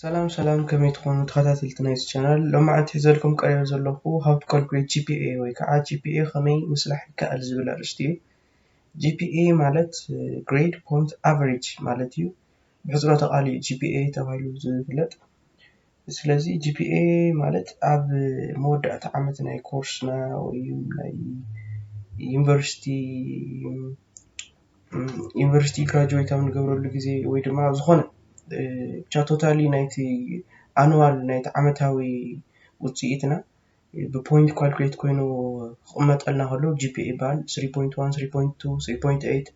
ሰላም ከመይ ትኾኑ ተኸታተልቲ ናይዚ ቻናል ሎማዓንቲ ሒዘልኩም ቀሪበ ዘለኹ how to calculate GPA ወይ ከዓ GPA ከመይ ምስላሕ ይከኣል ዝብል ኣርእስቲ እዩ GPA ማለት grade point average ማለት እዩ ብሕፅሮተ ቃሊእ GPA ተባሂሉ ዝፍለጥ ስለዚ GPA ማለት ኣብ መወዳእታ ዓመት ናይ ኮርስና ወይ ናይ ዩኒቨርሲቲ ግራጁዌት ኣብ ንገብረሉ ግዜ ወይ ድማ ዝኾነ ብቻ ቶታሊ ናይቲ ኣኑዋል ናይቲ ዓመታዊ ውፅኢትና ብፖይንት ኳልኩሌት ኮይኑ ክቕመጠልና ከሎ GPA ይበሃል 3.1 3.2 3.8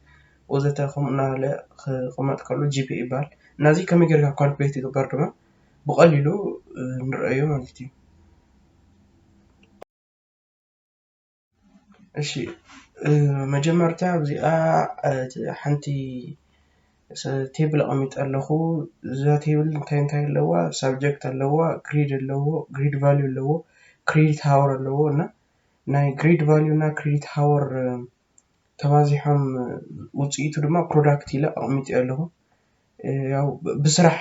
ወዘተ ከምኡ እናበለ ክቕመጥ ከሎ GPA ይበሃል ናዚ ከመይ ጌርካ ኳልኩሌት ይግበር ድማ ብቐሊሉ ንሪኦ ማለት እዩ እሺ መጀመርታ እዚኣ ሓንቲ ቴብል ኣቐሚጥ ኣለኹ እዛ ቴብል እንታይ ኣለዋ ሳብጀክት ኣለዋ ግሬድ ኣለዎ ግሬድ ቫልዩ ኣለዎ ክሬዲት ሃወር ኣለዎ እና ናይ ግሬድ ቫልዩ እና ክሬዲት ሃወር ተባዚሖም ውፅኢቱ ድማ ፕሮዳክት ኢለ ኣቐሚጥ ኣለኹ ያው ብስራሕ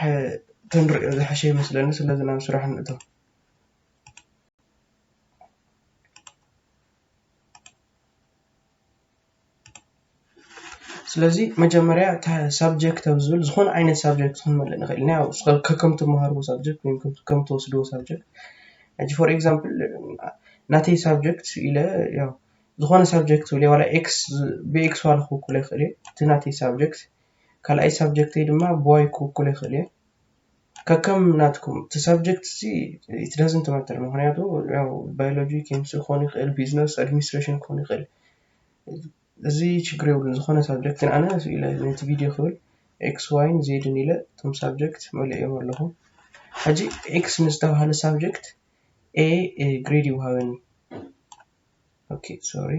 ተንሪኦ ዝሓሸ ይመስለኒ ስለዚ ናብ ስራሕ ንእተው ስለዚ መጀመርያ ሳብጀክት ኣብ ዝብል ዝኾነ ዓይነት ሳብጀክት ክንመልእ ንኽእል ኢና ያው ከከም ትመሃርዎ ሳብጀክት ወይ ከም ትወስድዎ ሳብጀክት ሕጂ ፎር ኤግዛምፕል ናተይ ሳብጀክት ኢለ ያው ዝኾነ ሳብጀክት ኢለ ዋላ ኤክስ ብኤክስ ዋላ ክውክሎ ይኽእል እየ እቲ ናተይ ሳብጀክት ካልኣይ ሳብጀክተይ ድማ ብዋይ ክውክሎ ይኽእል እየ ከከም ናትኩም እቲ ሳብጀክት እዚ it doesn't matter ምክንያቱ ያው ባዮሎጂ ኬሚስትሪ ክኾን ይኽእል ቢዝነስ ኣድሚኒስትሬሽን ክኾን ይኽእል እዚ ችግር የብሉን ዝኾነ ሳብጀክት ኣነ ኢለ ነቲ ቪድዮ ክብል ኤክስ ዋይን ዜድን ኢለ እቶም ሳብጀክት መሊኦም ኣለኹ ሕጂ ኤክስ ንዝተባሃለ ሳብጀክት ኤ ግሬድ ይውሃበኒ ኦኬ ሶሪ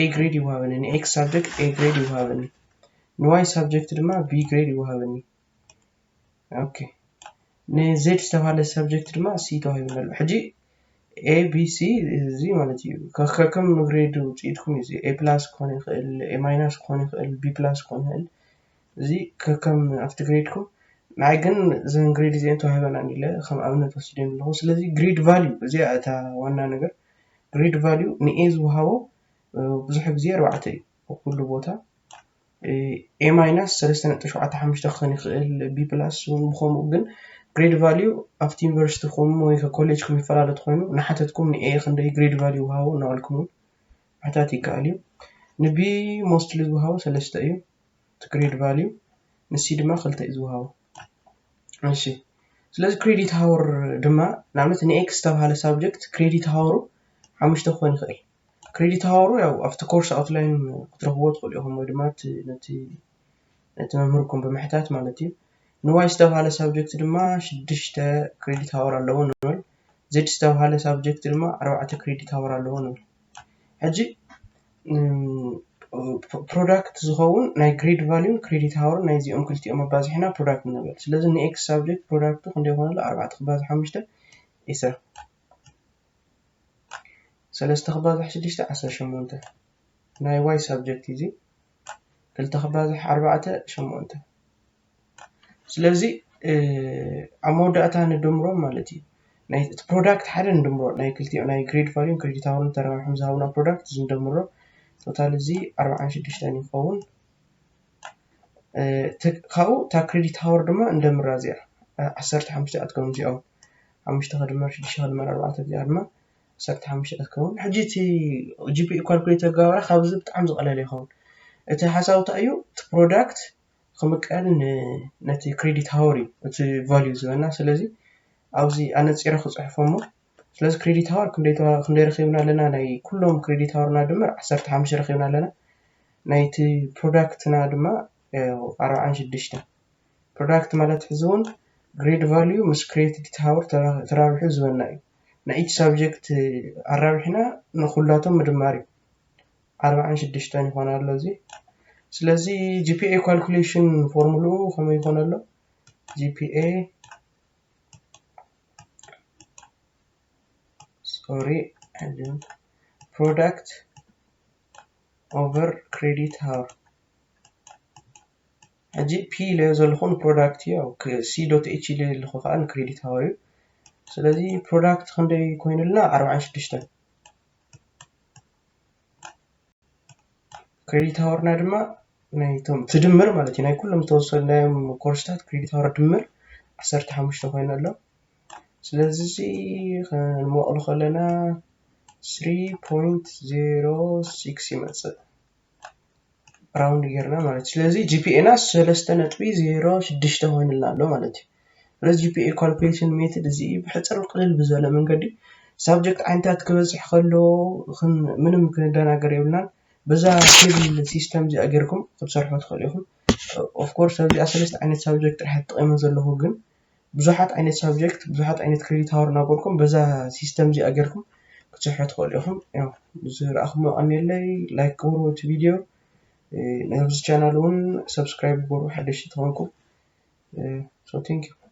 ኤ ግሬድ ይውሃበኒ ንኤክስ ሳብጀክት ኤ ግሬድ ይውሃበኒ ንዋይ ሳብጀክት ድማ ቢ ግሬድ ይውሃበኒ ኦኬ ንዜድ ዝተባሃለ ሳብጀክት ድማ ሲ ተዋሂቡኒ ኣሎ ሕጂ A B C እዚ ማለት እዩ ከከም ግሬድ ውፅኢትኩም እዚ A ፕላስ ክኾን ይኽእል A ማይነስ ክኾን ይኽእል B ፕላስ ክኾን ይኽእል እዚ ከከም ኣብቲ ግሬድኩም ንዓይ ግን እዘን ግሬድ እዚአን ተዋሂበና ኢለ ከም ኣብነት ወሲደን ኣለኹ ስለዚ ግሬድ ቫልዩ እዚኣ እታ ዋና ነገር ግሬድ ቫልዩ ንኤ ዝውሃቦ ብዙሕ ግዜ 4 እዩ ብኩሉ ቦታ A ማይነስ 3.75 ክኾን ይኽእል B ፕላስ እውን ብከምኡ ግን ግሬድ ቫልዩ ኣብቲ ዩኒቨርሲቲኩም ወይ ኮሌጅኩም ይፈላለጥ ኮይኑ ንሓተትኩም ንኤ ክንደይ ግሬድ ቫልዩ ውሃቦ እናበልኩም ሕታት ይከኣል እዩ ንቢ ሞስትሊ ዝውሃቦ 3 እዩ እቲ ግሬድ ቫልዩ ንሲ ድማ 2 እዩ ዝውሃቦ እሺ ስለዚ ክሬዲት ሃወር ድማ ንኣብነት ንኤክስ ዝተባሃለ ሳብጀክት ክሬዲት ሃወሩ 5 ክኾን ይኽእል ክሬዲት ሃወሩ ያው ኣብቲ ኮርስ ኣውትላይን ክትረኽብዎ ትኽእሉ ኢኹም ወይ ድማ ነቲ መምህርኩም ብምሕታት ማለት እዩ ንዋይ ዝተባሃለ ሳብጀክት ድማ 6 ክሬዲት ሃወር ኣለዎ ንብል ዜድ ዝተባሃለ ሳብጀክት ድማ 4 ክሬዲት ሃወር ኣለዎ ንብል ሕጂ ፕሮዳክት ዝኸውን ናይ ግሬድ ቫልዩን ክሬዲት ሃወርን ናይ እዚኦም ክልቲኦም ኣባዚሕና ፕሮዳክት ንብል ስለዚ ንኤክስ ሳብጀክት ፕሮዳክቱ ክንደይ ይኾን ኣሎ 4 ክባዝሕ 5 10 3 ክባዝሕ 6 18 ናይ ዋይ ሳብጀክት እዚ 2 ክባዝሕ 4 8 ስለዚ ኣብ መወዳእታ ንድምሮም ማለት እዩ ናይ ፕሮዳክት ሓደ ንድምሮ ናይ ክልቲኦም ናይ ግሬድ ቫልዩን ክሬዲት ሃወርን ተራባሒም ዝሃቡና ፕሮዳክት ዝንደምሮ ቶታል እዚ 46 ይኸውን ካብኡ እታ ክሬዲት ሃወር ድማ እንደምራ እዚኣ 15 ኣትከውን እዚኦም 5 ክድመር 6 ክድመር 4 እዚኣ ድማ 15 ኣትከውን ሕጂ እቲ GPA ኳልኩሌተር ገባራ ካብዚ ብጣዕሚ ዝቐለለ ይኸውን እቲ ሓሳብ እንታይ እዩ እቲ ፕሮዳክት ክምቀል ነቲ ክሬዲት ሃወር እዩ እቲ ቫልዩ ዝበና ስለዚ ኣብዚ ኣነፂረ ክፅሕፎሞ ስለዚ ክሬዲት ሃወር ክንደይ ረኺብና ኣለና ናይ ኩሎም ክሬዲት ሃወርና ድምር 15 ረኺብና ኣለና ናይቲ ፕሮዳክትና ድማ 46 ፕሮዳክት ማለት ሕዚ እውን ግሬድ ቫልዩ ምስ ክሬዲት ሃወር ተራቢሑ ዝበና እዩ ናይ ኢች ሳብጀክት ኣራቢሕና ንኩላቶም ምድማር እዩ 46 ይኾን ኣሎ እዚ ስለዚ GPA calculation ፎርሙሉ ከመይ ይኾን ኣሎ GPA product over credit hour أجي P لازلخون product يا C.H لخوان credit hour سلذي product خندي يكون لنا 46 credit hour نادما نايتهم تدمر مالتي ناي كلهم توصل لهم كورسات credit hour دمر 15 تكون له سلذي الموقع خلنا 3.06 يمثل راوند غيرنا مالتي سلازي جي بي اي ناس 3.06 تكون لنا مالتي بس جي بي اي calculation method زي بحصر القليل بزاله منقدي subject عينتات كبزح خلو منم كندناغر يبلنا بزا كل سيستم زي اجركم تسرحوا تخليهم of course هذه اساس عينت subject راح تقيم زلهو ግን ብዙሓት ዓይነት subject ብዙሓት ዓይነት credit hour ናቆልኩም በዛ ሲስተም እዚ አገርኩም ክትሰርሑ ትኽእሉ ኢኹም ያው ዝረኣኹሞ ቀኒለይ ላይክ ግብሩ እቲ ቪድዮ ነዚ ቻናል እውን ሰብስክራይብ ግብሩ ሓደሽቲ ትኾንኩም so thank you